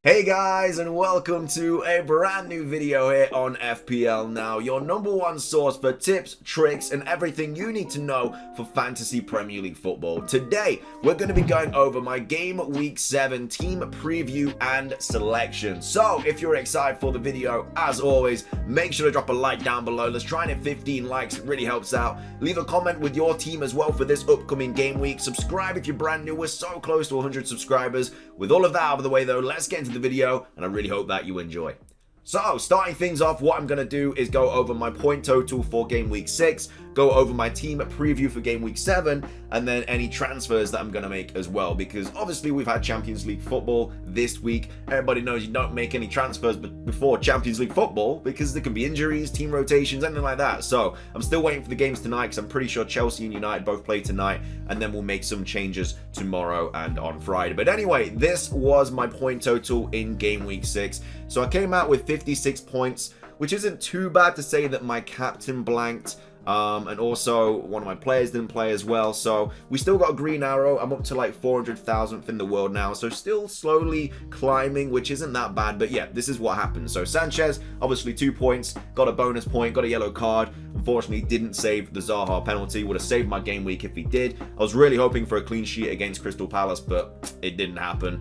Hey guys, and welcome to a brand new video here on FPL Now, your #1 source for tips, tricks, and everything you need to know for fantasy Premier League football. Today, we're going to be going over my Game Week 7 team preview and selection. So, if you're excited for the video, as always, make sure to drop a like down below. Let's try and hit 15 likes, it really helps out. Leave a comment with your team as well for this upcoming game week. Subscribe if you're brand new, we're so close to 100 subscribers. With all of that out of the way though, let's get into the video, and I really hope that you enjoy. So, starting things off, what I'm going to do is go over my point total for Game Week 6, go over my team preview for Game Week 7, and then any transfers that I'm going to make as well, because obviously we've had Champions League football this week. Everybody knows you don't make any transfers before Champions League football because there can be injuries, team rotations, anything like that. So, I'm still waiting for the games tonight because I'm pretty sure Chelsea and United both play tonight, and then we'll make some changes tomorrow and on Friday. But anyway, this was my point total in Game Week 6. So I came out with 56 points, which isn't too bad to say that my captain blanked. And also one of my players didn't play as well, so we still got a green arrow. I'm up to like 400,000th in the world now, so still slowly climbing, which isn't that bad. But yeah, this is what happened. So Sanchez, obviously 2 points, got a bonus point, got a yellow card. Unfortunately, didn't save the Zaha penalty. Would have saved my game week if he did. I was really hoping for a clean sheet against Crystal Palace, but it didn't happen.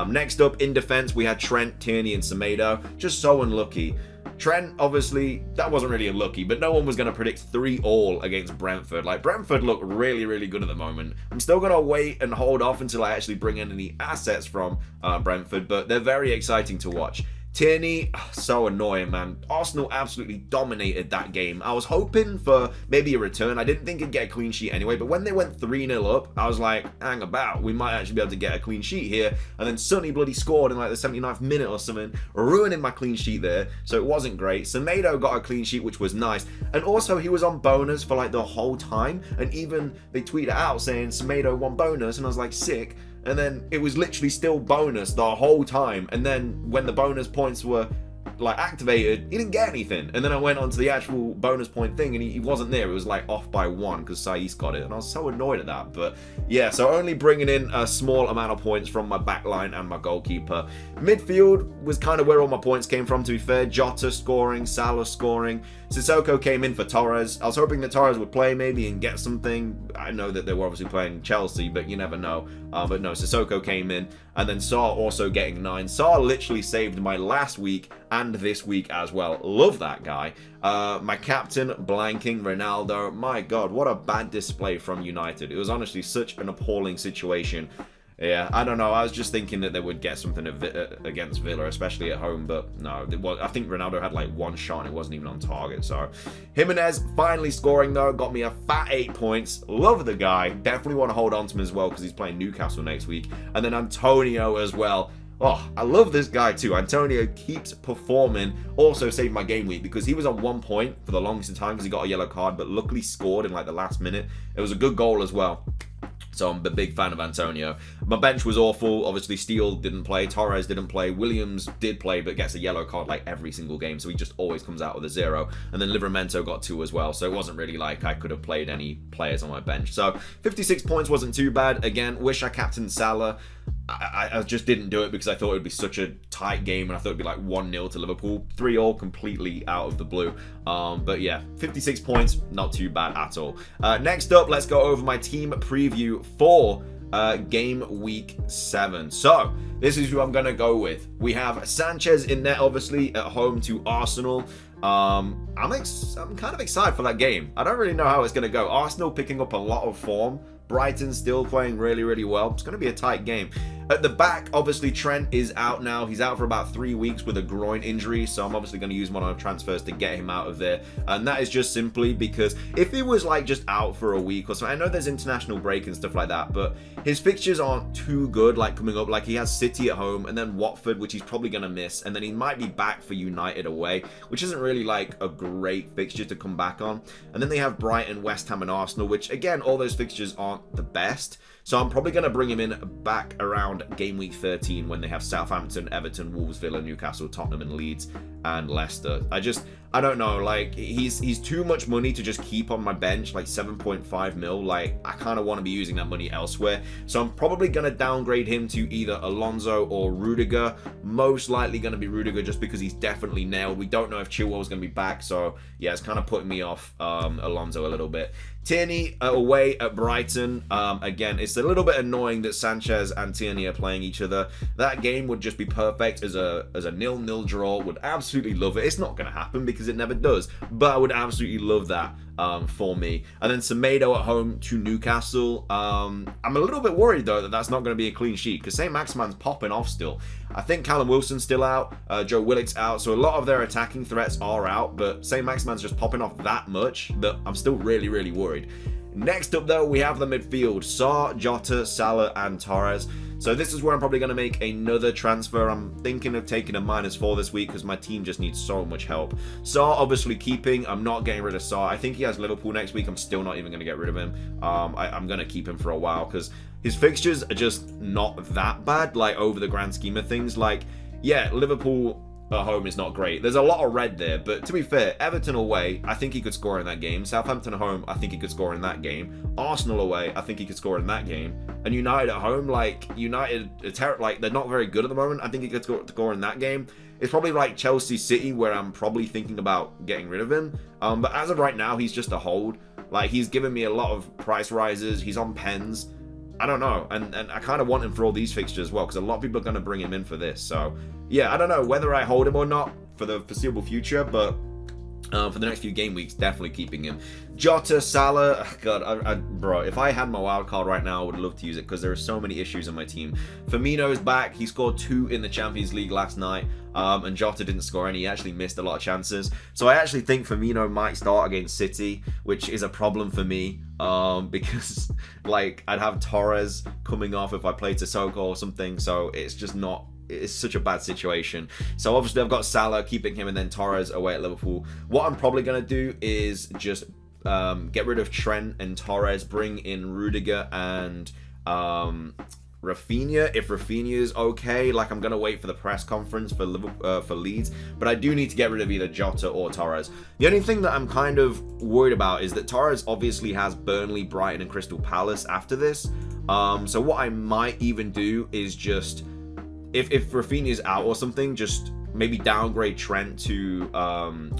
Next up in defense, we had Trent, Tierney, and Semedo. Just so unlucky. Trent, obviously, that wasn't really unlucky, but no one was going to predict 3-all against Brentford. Like, Brentford look really, really good at the moment. I'm still going to wait and hold off until I actually bring in any assets from Brentford, but they're very exciting to watch. Tierney, so annoying, man. Arsenal absolutely dominated that game. I was hoping for maybe a return. I didn't think it'd get a clean sheet anyway, but when they went 3-0 up, I was like, hang about, we might actually be able to get a clean sheet here. And then Sonny bloody scored in like the 79th minute or something, ruining my clean sheet there, so it wasn't great. Semedo got a clean sheet, which was nice. And also, he was on bonus for like the whole time, and even they tweeted out saying Semedo won bonus, and I was like, sick. And then it was literally still bonus the whole time. And then when the bonus points were like activated, he didn't get anything. And then I went onto the actual bonus point thing and he wasn't there. It was like off by 1 because Saiss got it. And I was so annoyed at that. But yeah, so only bringing in a small amount of points from my back line and my goalkeeper. Midfield was kind of where all my points came from, to be fair. Jota scoring, Salah scoring. Sissoko came in for Torres. I was hoping that Torres would play maybe and get something. I know that they were obviously playing Chelsea, but you never know. But no, Sissoko came in. And then Saar also getting 9. Saar literally saved my last week and this week as well. Love that guy. My captain blanking, Ronaldo. My God, what a bad display from United. It was honestly such an appalling situation. Yeah, I don't know. I was just thinking that they would get something against Villa, especially at home, but no. I think Ronaldo had like 1 shot and it wasn't even on target. So Jimenez finally scoring though, got me a fat 8 points. Love the guy. Definitely want to hold on to him as well because he's playing Newcastle next week. And then Antonio as well. Oh, I love this guy too. Antonio keeps performing. Also saved my game week because he was on 1 point for the longest time because he got a yellow card, but luckily scored in like the last minute. It was a good goal as well. So I'm a big fan of Antonio. My bench was awful. Obviously, Steele didn't play. Torres didn't play. Williams did play, but gets a yellow card like every single game. So he just always comes out with a 0. And then Livramento got 2 as well. So it wasn't really like I could have played any players on my bench. So 56 points wasn't too bad. Again, wish I captained Salah. I just didn't do it because I thought it would be such a tight game and I thought it'd be like 1-0 to Liverpool. 3-all completely out of the blue. But yeah, 56 points, not too bad at all. Next up, let's go over my team preview for Game Week 7. So, this is who I'm going to go with. We have Sanchez in net, obviously, at home to Arsenal. I'm kind of excited for that game. I don't really know how it's going to go. Arsenal picking up a lot of form. Brighton still playing really, really well. It's going to be a tight game. At the back, obviously, Trent is out now. He's out for about 3 weeks with a groin injury, so I'm obviously going to use one of my transfers to get him out of there. And that is just simply because if he was like just out for a week or something, I know there's international break and stuff like that, but his fixtures aren't too good, like coming up. Like he has City at home and then Watford, which he's probably going to miss, and then he might be back for United away, which isn't really like a great fixture to come back on. And then they have Brighton, West Ham, and Arsenal, which again, all those fixtures aren't the best. So I'm probably going to bring him in back around Game Week 13 when they have Southampton, Everton, Wolves, Villa, Newcastle, Tottenham, and Leeds. and Leicester. I don't know, like, he's too much money to just keep on my bench, like 7.5 mil. Like, I kind of want to be using that money elsewhere. So I'm probably going to downgrade him to either Alonso or Rudiger. Most likely going to be Rudiger just because he's definitely nailed. We don't know if Chilwell's going to be back. So, yeah, it's kind of putting me off Alonso a little bit. Tierney away at Brighton. Again, it's a little bit annoying that Sanchez and Tierney are playing each other. That game would just be perfect as a 0-0 draw. Would absolutely love it. It's not going to happen because it never does, but I would absolutely love that for me. And then Semedo at home to Newcastle. I'm a little bit worried though that that's not going to be a clean sheet because St. Maximan's popping off still. I think Callum Wilson's still out, Joe Willock's out, so a lot of their attacking threats are out, but St. Maximan's just popping off that much that I'm still really, really worried. Next up though, we have the midfield. Sarr, Jota, Salah and Torres. So this is where I'm probably going to make another transfer. I'm thinking of taking a -4 this week because my team just needs so much help. Sarr obviously keeping. I'm not getting rid of Sarr. I think he has Liverpool next week. I'm still not even going to get rid of him. I'm going to keep him for a while because his fixtures are just not that bad, like over the grand scheme of things. Like, yeah, Liverpool at home is not great. There's a lot of red there, but to be fair, Everton away, I think he could score in that game. Southampton at home, I think he could score in that game. Arsenal away, I think he could score in that game. And United at home, like, United, like, they're not very good at the moment. I think he could score in that game. It's probably like Chelsea City, where I'm probably thinking about getting rid of him. But as of right now, he's just a hold. Like, he's given me a lot of price rises. He's on pens. I don't know, and I kind of want him for all these fixtures as well, because a lot of people are going to bring him in for this. So, yeah, I don't know whether I hold him or not for the foreseeable future, but for the next few game weeks, definitely keeping him. Jota, Salah, God, bro, if I had my wild card right now, I would love to use it because there are so many issues in my team. Firmino is back. He scored 2 in the Champions League last night, and Jota didn't score any. He actually missed a lot of chances. So I actually think Firmino might start against City, which is a problem for me, because, like, I'd have Torres coming off if I play Sissoko or something, so it's just not... It's such a bad situation. So obviously I've got Salah, keeping him, and then Torres away at Liverpool. What I'm probably going to do is just get rid of Trent and Torres, bring in Rudiger and Rafinha. If Rafinha is okay, like, I'm going to wait for the press conference for Leeds, but I do need to get rid of either Jota or Torres. The only thing that I'm kind of worried about is that Torres obviously has Burnley, Brighton and Crystal Palace after this. So what I might even do is just... If Rafinha's out or something, just maybe downgrade Trent to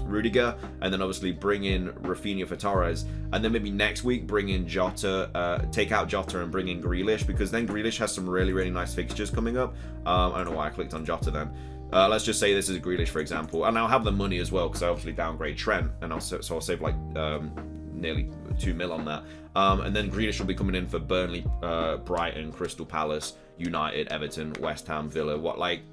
Rudiger, and then obviously bring in Rafinha for Torres, and then maybe next week bring in Jota, take out Jota and bring in Grealish, because then Grealish has some really, really nice fixtures coming up. I don't know why I clicked on Jota then. Let's just say this is Grealish, for example, and I'll have the money as well because I obviously downgrade Trent, and I'll save like nearly 2 mil on that. And then Grealish will be coming in for Burnley, Brighton, Crystal Palace, United, Everton, West Ham, Villa.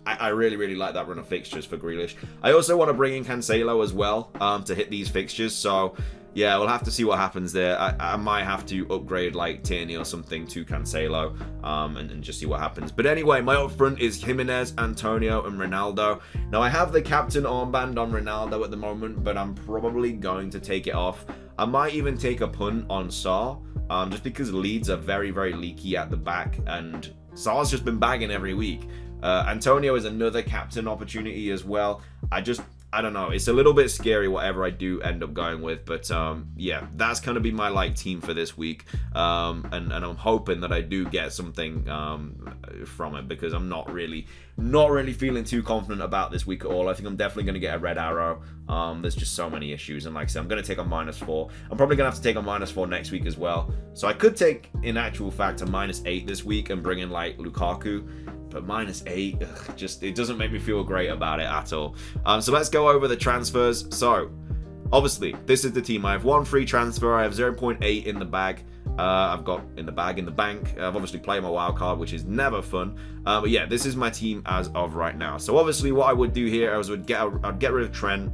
I really, really like that run of fixtures for Grealish. I also want to bring in Cancelo as well to hit these fixtures. So yeah, we'll have to see what happens there. I might have to upgrade like Tierney or something to Cancelo and just see what happens. But anyway, my up front is Jimenez, Antonio and Ronaldo. Now I have the captain armband on Ronaldo at the moment, but I'm probably going to take it off. I might even take a punt on Sarr, just because Leeds are very, very leaky at the back, and Sarr's just been bagging every week. Antonio is another captain opportunity as well. I don't know. It's a little bit scary whatever I do end up going with, but yeah, that's going to be my like team for this week, and I'm hoping that I do get something from it, because I'm not really feeling too confident about this week at all. I think I'm definitely going to get a red arrow. There's just so many issues, and like I said, I'm going to take a -4. I'm probably going to have to take a -4 next week as well. So I could take, in actual fact, a -8 this week and bring in like Lukaku. But -8, just, it doesn't make me feel great about it at all. So let's go over the transfers. So obviously this is the team. I have 1 free transfer. I have 0.8 in the bag. I've got in the bank. I've obviously played my wild card, which is never fun. But yeah, this is my team as of right now. So obviously what I would do here is I'd get rid of Trent,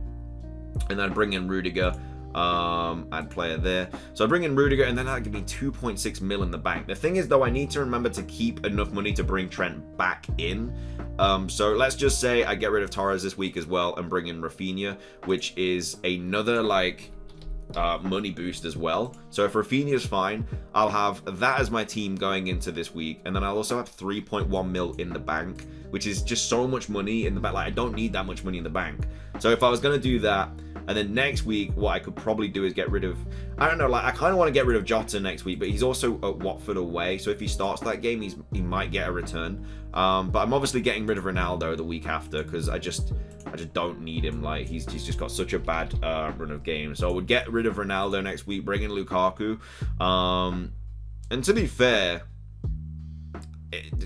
and then I'd bring in Rudiger. I'd play it there. So I bring in Rudiger, and then that'd give me 2.6 mil in the bank. The thing is, though, I need to remember to keep enough money to bring Trent back in. So let's just say I get rid of Torres this week as well and bring in Rafinha, which is another like money boost as well. So if Rafinha's fine, I'll have that as my team going into this week, and then I'll also have 3.1 mil in the bank, which is just so much money in the bank. Like, I don't need that much money in the bank. So if I was going to do that, and then next week, what I could probably do is get rid of, I don't know, like I kind of want to get rid of Jota next week, but he's also at Watford away. So if he starts that game, he might get a return. But I'm obviously getting rid of Ronaldo the week after, because I just don't need him. Like, he's just got such a bad run of games. So I would get rid of Ronaldo next week, bring in Lukaku. And to be fair,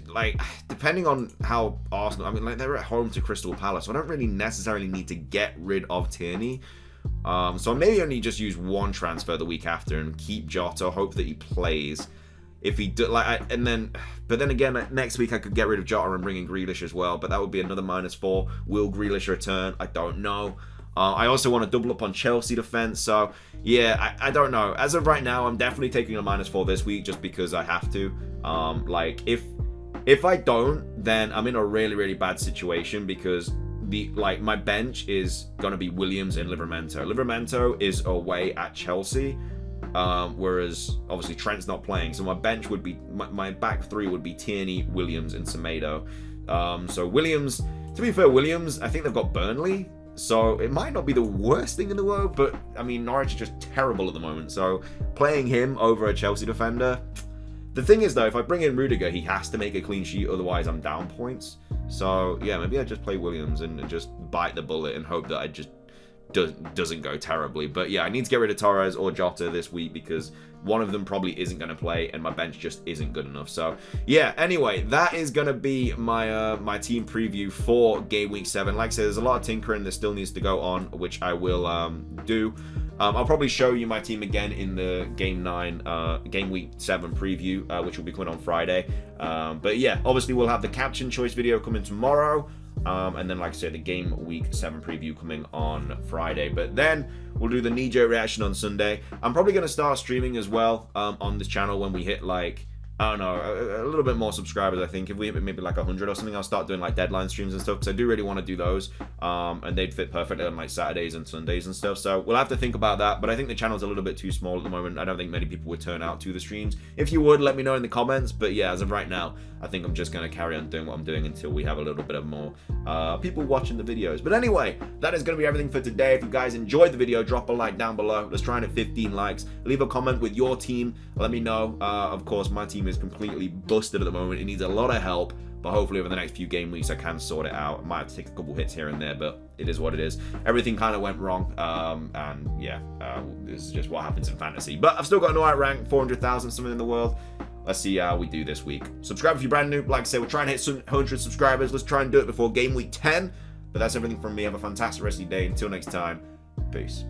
like, depending on how Arsenal, I mean, like, they're at home to Crystal Palace, so I don't really necessarily need to get rid of Tierney. So I maybe only just use one transfer the week after and keep Jota, hope that he plays. If he do, but then again, next week I could get rid of Jota and bring in Grealish as well, but that would be another -4. Will Grealish return? I don't know. I also want to double up on Chelsea defense, so yeah, I don't know. As of right now, I'm definitely taking a -4 this week just because I have to. Like, if I don't, then I'm in a really, really bad situation, because my bench is gonna be Williams and Livramento. Livramento is away at Chelsea, whereas obviously Trent's not playing, so my bench would be my back three would be Tierney, Williams, and Semedo. So Williams, to be fair, Williams, I think they've got Burnley, so it might not be the worst thing in the world, but I mean, Norwich are just terrible at the moment, so playing him over a Chelsea defender. The thing is, though, if I bring in Rudiger, he has to make a clean sheet, otherwise I'm down points. So yeah, maybe I just play Williams and just bite the bullet and hope that I just doesn't go terribly. But yeah, I need to get rid of Torres or Jota this week, because one of them probably isn't going to play and my bench just isn't good enough. So yeah, anyway, that is going to be my my team preview for Game Week 7. Like I said, there's a lot of tinkering that still needs to go on, which I will do. I'll probably show you my team again in the Game Week 7 preview, which will be coming on Friday. But yeah, obviously we'll have the captain choice video coming tomorrow. And then, like I said, the Game Week 7 preview coming on Friday. But then we'll do the knee-jerk reaction on Sunday. I'm probably going to start streaming as well on this channel when we hit, like, I don't know, a little bit more subscribers. I think if we hit maybe like 100 or something, I'll start doing like deadline streams and stuff, because I do really want to do those, and they'd fit perfectly on like Saturdays and Sundays and stuff. So we'll have to think about that, but I think the channel's a little bit too small at the moment. I don't think many people would turn out to the streams. If you would, let me know in the comments. But yeah, as of right now, I think I'm just going to carry on doing what I'm doing until we have a little bit of more people watching the videos. But anyway, that is going to be everything for today. If you guys enjoyed the video, drop a like down below. Let's try and hit 15 likes. Leave a comment with your team. Let me know. Of course, my team is completely busted at the moment. It needs a lot of help, but hopefully over the next few game weeks I can sort it out. I might have to take a couple hits here and there, but it is what it is. Everything kind of went wrong, and yeah, this is just what happens in fantasy. But I've still got an alright rank, 400,000 something in the world. Let's see how we do this week. Subscribe if you're brand new. Like I said, we're trying to hit 100 subscribers. Let's try and do it before Game Week 10. But that's everything from me. Have a fantastic rest of your day. Until next time, peace.